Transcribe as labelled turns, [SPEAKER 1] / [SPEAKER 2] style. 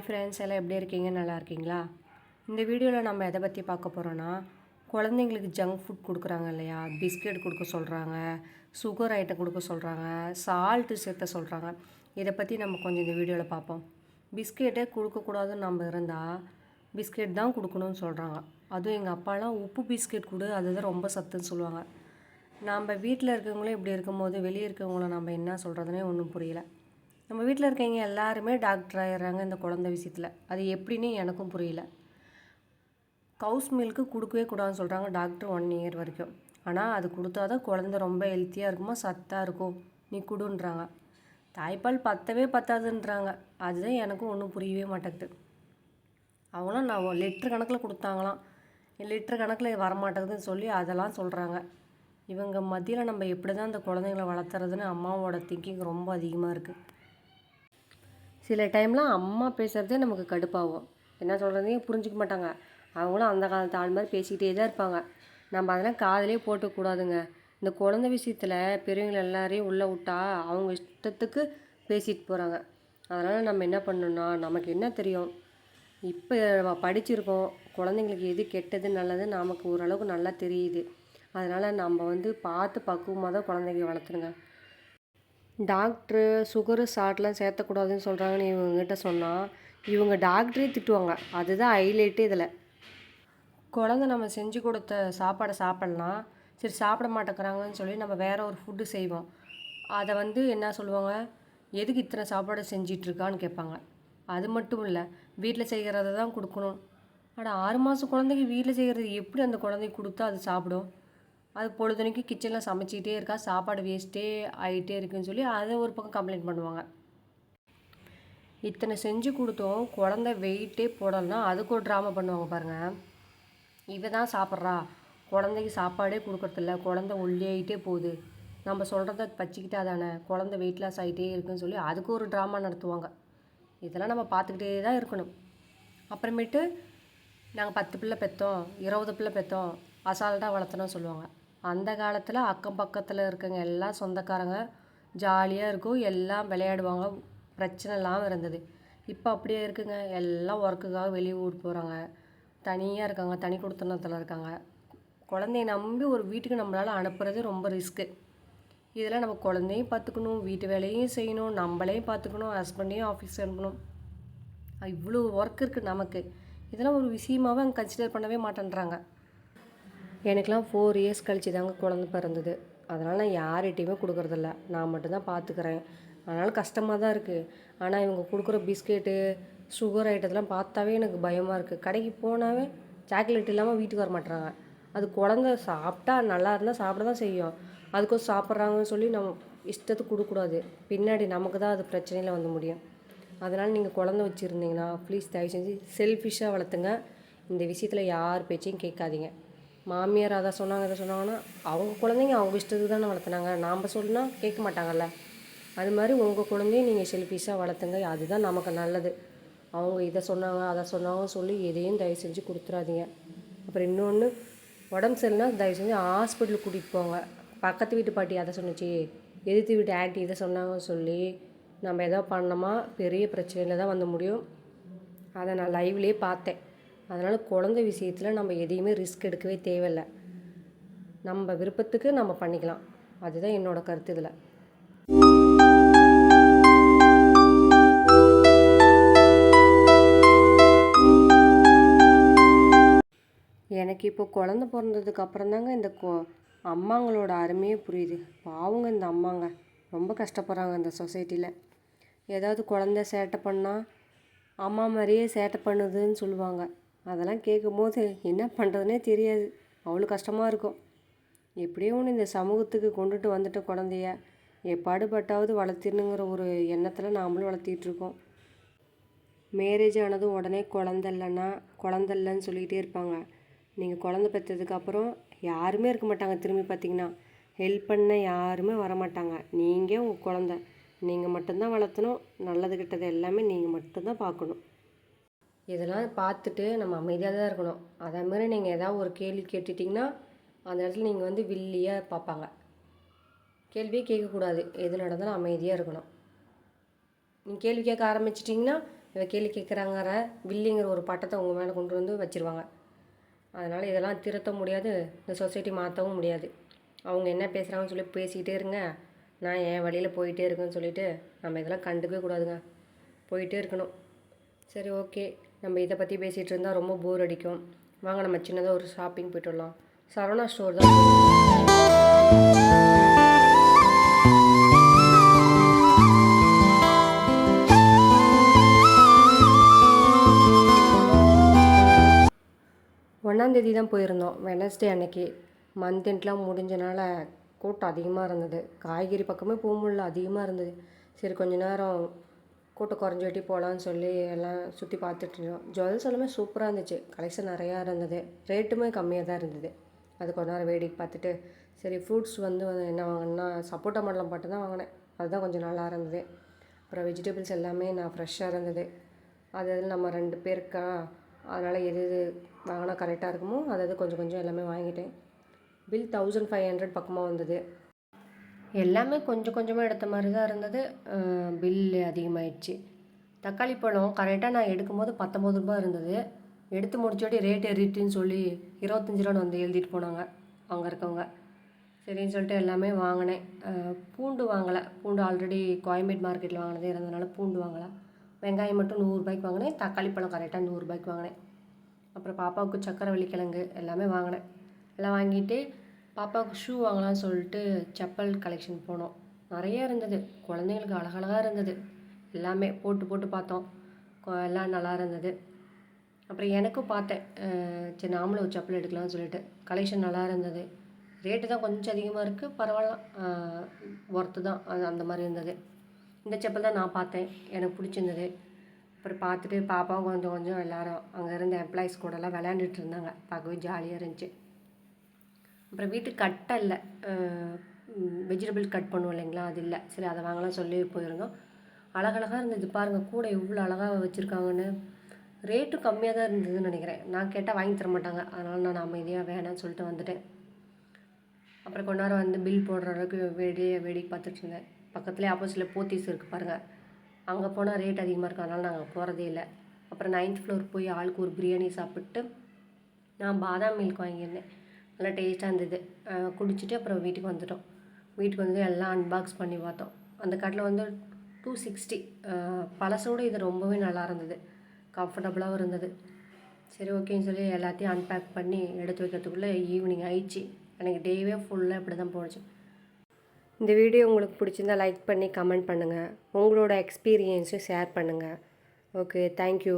[SPEAKER 1] Hi friends, எல்லாம் எப்படி இருக்கீங்க? நல்லா இருக்கீங்களா? இந்த வீடியோவில் நம்ம எதை பற்றி பார்க்க போகிறோன்னா, குழந்தைங்களுக்கு ஜங்க் ஃபுட் கொடுக்குறாங்க இல்லையா, பிஸ்கெட் கொடுக்க சொல்கிறாங்க, சுகர் ஐட்டம் கொடுக்க சொல்கிறாங்க, சால்ட்டு சேர்த்த சொல்கிறாங்க. இதை பற்றி நம்ம கொஞ்சம் இந்த வீடியோவில் பார்ப்போம். பிஸ்கெட்டே கொடுக்கக்கூடாதுன்னு நம்ம இருந்தால் பிஸ்கெட் தான் கொடுக்கணும்னு சொல்கிறாங்க. அதுவும் எங்கள் அப்பாலாம் உப்பு பிஸ்கெட் கொடு, அதுதான் ரொம்ப சத்துன்னு சொல்லுவாங்க. நம்ம வீட்டில் இருக்கவங்களே இப்படி இருக்கும்போது வெளியே இருக்கவங்கள நம்ம என்ன சொல்கிறதுனே ஒன்றும் புரியல. நம்ம வீட்டில் இருக்கவங்க எல்லாருமே டாக்டர் ஆகிடுறாங்க இந்த குழந்தை விஷயத்தில். அது எப்படின்னு எனக்கும் புரியல. கவுஸ் மில்க்கு கொடுக்கவே கூடாதுன்னு சொல்கிறாங்க டாக்டர் 1 இயர் வரைக்கும். ஆனால் அது கொடுத்தா தான் குழந்தை ரொம்ப ஹெல்த்தியாக இருக்குமா, சத்தாக இருக்கும், நீ கொடுன்றாங்க. தாய்ப்பால் பத்தவே பத்தாதுன்றாங்க. அதுதான் எனக்கும் ஒன்றும் புரியவே மாட்டேங்குது. அவங்களாம் நான் லிட்டர் கணக்கில் கொடுத்தாங்களாம், லிட்டர் கணக்கில் வரமாட்டேங்குதுன்னு சொல்லி அதெல்லாம் சொல்கிறாங்க. இவங்க மத்தியில் நம்ம எப்படி தான் இந்த குழந்தைங்களை வளர்த்துறதுன்னு அம்மாவோட திங்கிங் ரொம்ப அதிகமாக இருக்குது. சில டைம்லாம் அம்மா பேசுகிறதே நமக்கு கடுப்பாகும். என்ன சொல்கிறதையும் புரிஞ்சிக்க மாட்டாங்க. அவங்களும் அந்த காலத்து ஆள் மாதிரி பேசிக்கிட்டே தான் இருப்பாங்க. நம்ம அதெல்லாம் காதிலே போட்டக்கூடாதுங்க. இந்த குழந்தை விஷயத்தில் பெரியவங்க எல்லாரையும் உள்ளே விட்டா அவங்க இஷ்டத்துக்கு பேசிட்டு போகிறாங்க. அதனால் நம்ம என்ன பண்ணணும்னா, நமக்கு என்ன தெரியும், இப்போ படிச்சிருக்கோம், குழந்தைங்களுக்கு எது கெட்டது நல்லது நமக்கு ஓரளவுக்கு நல்லா தெரியுது. அதனால் நம்ம பார்த்து பக்குவமாக தான் குழந்தைங்க வளர்த்துருங்க. டாக்டரு சுகரு சால்ட்லாம் சேர்த்தக்கூடாதுன்னு சொல்கிறாங்கன்னு இவங்ககிட்ட சொன்னால் இவங்க டாக்டரே திட்டுவாங்க. அதுதான் ஹைலைட்டே இதில். குழந்தை நம்ம செஞ்சு கொடுத்த சாப்பாடை சாப்பிட்லாம், சரி சாப்பிட மாட்டேங்கிறாங்கன்னு சொல்லி நம்ம வேறு ஒரு ஃபுட்டு செய்வோம். அதை என்ன சொல்லுவாங்க, எதுக்கு இத்தனை சாப்பாடு செஞ்சிட்ருக்கான்னு கேட்பாங்க. அது மட்டும் இல்லை, வீட்டில் செய்கிறத தான் கொடுக்கணும். ஆனால் 6 மாதம் குழந்தைக்கு வீட்டில் செய்கிறது எப்படி அந்த குழந்தைக்கு கொடுத்தா அது சாப்பிடும்? அது பொழுதுனைக்கு கிச்சனில் சமைச்சிக்கிட்டே இருக்கா, சாப்பாடு வேஸ்ட்டே ஆகிட்டே இருக்குன்னு சொல்லி அதை ஒரு பக்கம் கம்ப்ளைண்ட் பண்ணுவாங்க. இத்தனை செஞ்சு கொடுத்தோம், குழந்த வெயிட்டே போடலைன்னா அதுக்கு ஒரு ட்ராமா பண்ணுவாங்க பாருங்கள். இவ தான் சாப்பிட்றா, குழந்தைக்கு சாப்பாடே கொடுக்குறதில்ல, குழந்த ஒல்லியாகிட்டே போகுது, நம்ம சொல்கிறத பச்சிக்கிட்டா தானே குழந்த வெயிட் லாஸ் ஆகிட்டே இருக்குன்னு சொல்லி அதுக்கு ஒரு ட்ராமா நடத்துவாங்க. இதெல்லாம் நம்ம பார்த்துக்கிட்டே தான் இருக்கணும். அப்புறமேட்டு நாங்கள் 10 பிள்ளை பெற்றோம், 20 பிள்ளை பெற்றோம், அசால்ட்டாக வளர்த்தணும்னு சொல்லுவாங்க. அந்த காலத்தில் அக்கம் பக்கத்தில் இருக்கவங்க எல்லாம் சொந்தக்காரங்க, ஜாலியாக இருக்கும், எல்லாம் விளையாடுவாங்க, பிரச்சனை இல்லாமல் இருந்தது. இப்போ அப்படியே இருக்குங்க, எல்லாம் ஒர்க்குக்காக வெளியே ஊர் போகிறாங்க, தனியாக இருக்காங்க, தனி குடித்தனத்தில் இருக்காங்க. குழந்தைய நம்பி ஒரு வீட்டுக்கு நம்மளால் அனுப்புறது ரொம்ப ரிஸ்க்கு. இதெல்லாம் நம்ம குழந்தையும் பார்த்துக்கணும், வீட்டு வேலையும் செய்யணும், நம்மளையும் பார்த்துக்கணும், ஹஸ்பண்டையும் ஆஃபீஸ் அனுப்பணும். இவ்வளோ ஒர்க் இருக்குது நமக்கு. இதெல்லாம் ஒரு விஷயமாகவே அவங்க கன்சிடர் பண்ணவே மாட்டேன்றாங்க. எனக்கெலாம் 4 இயர்ஸ் கழிச்சு தாங்க குழந்த பிறந்தது. அதனால் நான் யார்கிட்டையுமே கொடுக்குறதில்ல, நான் மட்டும்தான் பார்த்துக்கிறேன். அதனால் கஷ்டமாக தான் இருக்குது. ஆனால் இவங்க கொடுக்குற பிஸ்கெட்டு, சுகர் ஐட்டத்தெல்லாம் பார்த்தாவே எனக்கு பயமாக இருக்குது. கடைக்கு போனாவே சாக்லேட் இல்லாமல் வீட்டுக்கு வர மாட்டுறாங்க. அது குழந்த சாப்பிட்டா நல்லா இருந்தால் சாப்பிட தான் செய்யும். அதுக்கும் சாப்பிட்றாங்கன்னு சொல்லி நம்ம இஷ்டத்துக்கு கொடுக்கக்கூடாது. பின்னாடி நமக்கு தான் அது பிரச்சனையில் வந்து முடியும். அதனால் நீங்கள் குழந்த வச்சுருந்தீங்கன்னா ப்ளீஸ் தயவு செஞ்சு செல்ஃபிஷாக வளர்த்துங்க. இந்த விஷயத்தில் யார் பேச்சையும் கேட்காதீங்க. மாமியார் அதை சொன்னாங்க இதை சொன்னாங்கன்னா அவங்க குழந்தைங்க அவங்க இஷ்டத்துக்கு தானே வளர்த்துனாங்க, நாம் சொன்னால் கேட்க மாட்டாங்கல்ல. அது மாதிரி உங்கள் குழந்தையும் நீங்கள் செல்ஃபிஷாக வளர்த்துங்க, அதுதான் நமக்கு நல்லது. அவங்க இதை சொன்னாங்க அதை சொன்னாங்கன்னு சொல்லி எதையும் தயவு செஞ்சு கொடுத்துறாதீங்க. அப்புறம் இன்னொன்று, உடம்பு சரியில்லைனா தயவு செஞ்சு ஹாஸ்பிட்டலுக்கு கூட்டிகிட்டு போங்க. பக்கத்து வீட்டு பாட்டி அதை சொன்னிச்சு, எதிர்த்து வீட்டு ஆண்டி இதை சொன்னாங்கன்னு சொல்லி நம்ம எதோ பண்ணோமா பெரிய பிரச்சனையில் தான் வந்து முடியும். அதை நான் லைவ்லேயே பார்த்தேன். அதனால் குழந்தை விஷயத்தில் நம்ம எதையுமே ரிஸ்க் எடுக்கவே தேவையில்லை. நம்ம விருப்பத்துக்கு நம்ம பண்ணிக்கலாம். அதுதான் என்னோடய கருத்து இதில். எனக்கு இப்போ குழந்த பிறந்ததுக்கு அப்புறம் தாங்க இந்த அம்மாங்களோட அருமையே புரியுது. பாவங்க இந்த அம்மாங்க ரொம்ப கஷ்டப்படுறாங்க இந்த சொசைட்டியில். ஏதாவது குழந்த சேட்டை பண்ணால் அம்மா மாதிரியே சேட்டை பண்ணுதுன்னு சொல்லுவாங்க. அதெல்லாம் கேட்கும்போது என்ன பண்ணுறதுனே தெரியாது, அவ்வளோ கஷ்டமாக இருக்கும். எப்படியோ ஒன்று இந்த சமூகத்துக்கு கொண்டுட்டு வந்துட்ட குழந்தைய எப்பாடுபட்டாவது வளர்த்திடணுங்கிற ஒரு எண்ணத்தில் நாமளும் வளர்த்திட்ருக்கோம். மேரேஜ் ஆனதும் உடனே குழந்த இல்லைன்னு சொல்லிகிட்டே இருப்பாங்க. நீங்கள் குழந்த பெற்றதுக்கப்புறம் யாருமே இருக்க மாட்டாங்க. திரும்பி பார்த்தீங்கன்னா ஹெல்ப் பண்ண யாருமே வரமாட்டாங்க. நீங்கள் உங்கள் குழந்த நீங்கள் மட்டும்தான் வளர்த்தணும். நல்லது கெட்டது எல்லாமே நீங்கள் மட்டும்தான் பார்க்கணும். இதெல்லாம் பார்த்துட்டு நம்ம அமைதியாக தான் இருக்கணும். அதே மாதிரி நீங்கள் ஏதாவது ஒரு கேள்வி கேட்டுட்டிங்கன்னா அந்த இடத்துல நீங்கள் வில்லியாக பார்ப்பாங்க. கேள்வியே கேட்கக்கூடாது, எது நடந்தாலும் அமைதியாக இருக்கணும். நீங்கள் கேள்வி கேட்க ஆரம்பிச்சிட்டிங்கன்னா இவ கேள்வி கேட்குறாங்கிற வில்லிங்கிற ஒரு பட்டத்தை உங்கள் மேலே கொண்டு வந்து வச்சுருவாங்க. அதனால் இதெல்லாம் திருத்த முடியாது, இந்த சொசைட்டி மாற்றவும் முடியாது. அவங்க என்ன பேசுகிறாங்கன்னு சொல்லி பேசிக்கிட்டே இருங்க, நான் என் வழியில் போயிட்டே இருக்கேன்னு சொல்லிவிட்டு நம்ம இதெல்லாம் கண்டுக்கவே கூடாதுங்க, போயிட்டே இருக்கணும். சரி, ஓகே. நம்ம இதை பற்றி பேசிகிட்டு இருந்தால் ரொம்ப போர் அடிக்கும். வாங்க நம்ம சின்னதாக ஒரு ஷாப்பிங் போய்ட்டு வரலாம். சரவணா ஸ்டோர் தான். ஒன்றாந்தேதி தான் போயிருந்தோம், வெனஸ்டே அன்னைக்கு. மந்த் எண்ட்லாம் முடிஞ்சனால கூட்டம் அதிகமாக இருந்தது. காய்கறி பக்கமே போக முடியல, அதிகமாக இருந்தது. சரி, கொஞ்ச நேரம் கூட்டம் குறைஞ்சி வெட்டி போகலான்னு சொல்லி எல்லாம் சுற்றி பார்த்துட்டு இருந்தோம். ஜுவல்ஸ் எல்லாமே சூப்பராக இருந்துச்சு, கலெக்ஷன் நிறையா இருந்தது, ரேட்டுமே கம்மியாக தான் இருந்தது. அது கொஞ்ச நேரம் வேடிக்கை பார்த்துட்டு, சரி ஃப்ரூட்ஸ் வந்து என்ன வாங்கினா சப்போட்டா மண்டலம் பாட்டு தான் வாங்கினேன். அதுதான் கொஞ்சம் நல்லா இருந்தது. அப்புறம் வெஜிடபிள்ஸ் எல்லாமே நான் ஃப்ரெஷ்ஷாக இருந்தது. அது நம்ம 2 பேருக்கா, அதனால் எது வாங்கினா கரெக்டாக இருக்குமோ அதாவது கொஞ்சம் கொஞ்சம் எல்லாமே வாங்கிட்டேன். பில் 1500 பக்கமாக வந்தது. எல்லாமே கொஞ்சம் கொஞ்சமாக எடுத்த மாதிரி தான் இருந்தது. பில் அதிகமாகிடுச்சு. தக்காளி பழம் கரெக்டாக நான் எடுக்கும்போது 19 ரூபா இருந்தது. எடுத்து முடிச்சோட்டி ரேட் ஏறிட்டுன்னு சொல்லி 25 ரூபான்னு வந்து எழுதிட்டு போனாங்க அங்கே இருக்கவங்க. சரின்னு சொல்லிட்டு எல்லாமே வாங்கினேன். பூண்டு வாங்கலை. பூண்டு ஆல்ரெடி கோயம்பேடு மார்க்கெட்டில் வாங்கினதே இருந்ததுனால பூண்டு வாங்கலை. வெங்காயம் மட்டும் 100 ரூபாய்க்கு வாங்கினேன். தக்காளி பழம் கரெக்டாக 100 ரூபாய்க்கு வாங்கினேன். அப்புறம் பாப்பாவுக்கு சக்கரவள்ளி கிழங்கு எல்லாமே வாங்கினேன். எல்லாம் வாங்கிட்டு பாப்பாவுக்கு ஷூ வாங்கலாம்னு சொல்லிட்டு செப்பல் கலெக்ஷன் போனோம். நிறைய இருந்தது, குழந்தைங்களுக்கு அழகழகாக இருந்தது. எல்லாமே போட்டு போட்டு பார்த்தோம், எல்லாம் நல்லா இருந்தது. அப்புறம் எனக்கும் பார்த்தேன், சரி நாமளும் ஒரு செப்பல் எடுக்கலாம்னு சொல்லிட்டு. கலெக்ஷன் நல்லா இருந்தது. ரேட்டு தான் கொஞ்சம் அதிகமாக இருக்குது, பரவாயில்ல, ஒர்த்து தான். அது அந்த மாதிரி இருந்தது. இந்த செப்பல் தான் நான் பார்த்தேன், எனக்கு பிடிச்சிருந்தது. அப்புறம் பார்த்துட்டு பாப்பாவும் கொஞ்சம் கொஞ்சம் எல்லோரும் அங்கே இருந்த எம்ப்ளாயிஸ் கூடலாம் விளையாண்டுட்டு இருந்தாங்க, பார்க்கவே ஜாலியாக இருந்துச்சு. அப்புறம் வீட்டுக்கு கட்டை இல்லை, வெஜிடபிள் கட் பண்ணுவோம் இல்லைங்களா, அது இல்லை. சரி அதை வாங்கலாம் சொல்லி போயிருந்தோம். அழகழகாக இருந்தது பாருங்கள், கூட எவ்வளோ அழகாக வச்சுருக்காங்கன்னு. ரேட்டும் கம்மியாக தான் இருந்ததுன்னு நினைக்கிறேன். நான் கேட்டால் வாங்கி தர மாட்டாங்க, அதனால் நான் அமைதியாக வேணான்னு சொல்லிட்டு வந்துட்டேன். அப்புறம் கொஞ்ச நேரம் வந்து பில் போடுற அளவுக்கு வேடிக்கை பார்த்துட்டு இருந்தேன். பக்கத்துலேயே ஆப்போசிட்டில் போத்தீஸ் இருக்குது பாருங்கள், அங்கே போனால் ரேட் அதிகமாக இருக்கும், அதனால் நாங்கள் போகிறதே இல்லை. அப்புறம் 9th ஃப்ளோர் போய் ஆளுக்கு ஒரு பிரியாணி சாப்பிட்டு நான் பாதாம் மில்க் வாங்கியிருந்தேன். நல்லா டேஸ்ட்டாக இருந்தது. குடிச்சிட்டு அப்புறம் வீட்டுக்கு வந்துட்டோம். வீட்டுக்கு வந்து எல்லாம் அன்பாக்ஸ் பண்ணி பார்த்தோம். அந்த கடையில் வந்து 260. பழசோடு இது ரொம்பவே நல்லா இருந்தது, கம்ஃபர்டபுளாகவும் இருந்தது. சரி, ஓகேன்னு சொல்லி எல்லாத்தையும் அன்பேக் பண்ணி எடுத்து வைக்கிறதுக்குள்ளே ஈவினிங் ஆயிடுச்சு. எனக்கு டேவே ஃபுல்லாக இப்படி தான் போணுச்சு. இந்த வீடியோ உங்களுக்கு பிடிச்சிருந்தால் லைக் பண்ணி கமெண்ட் பண்ணுங்கள். உங்களோட எக்ஸ்பீரியன்ஸும் ஷேர் பண்ணுங்கள். Okay, thank you.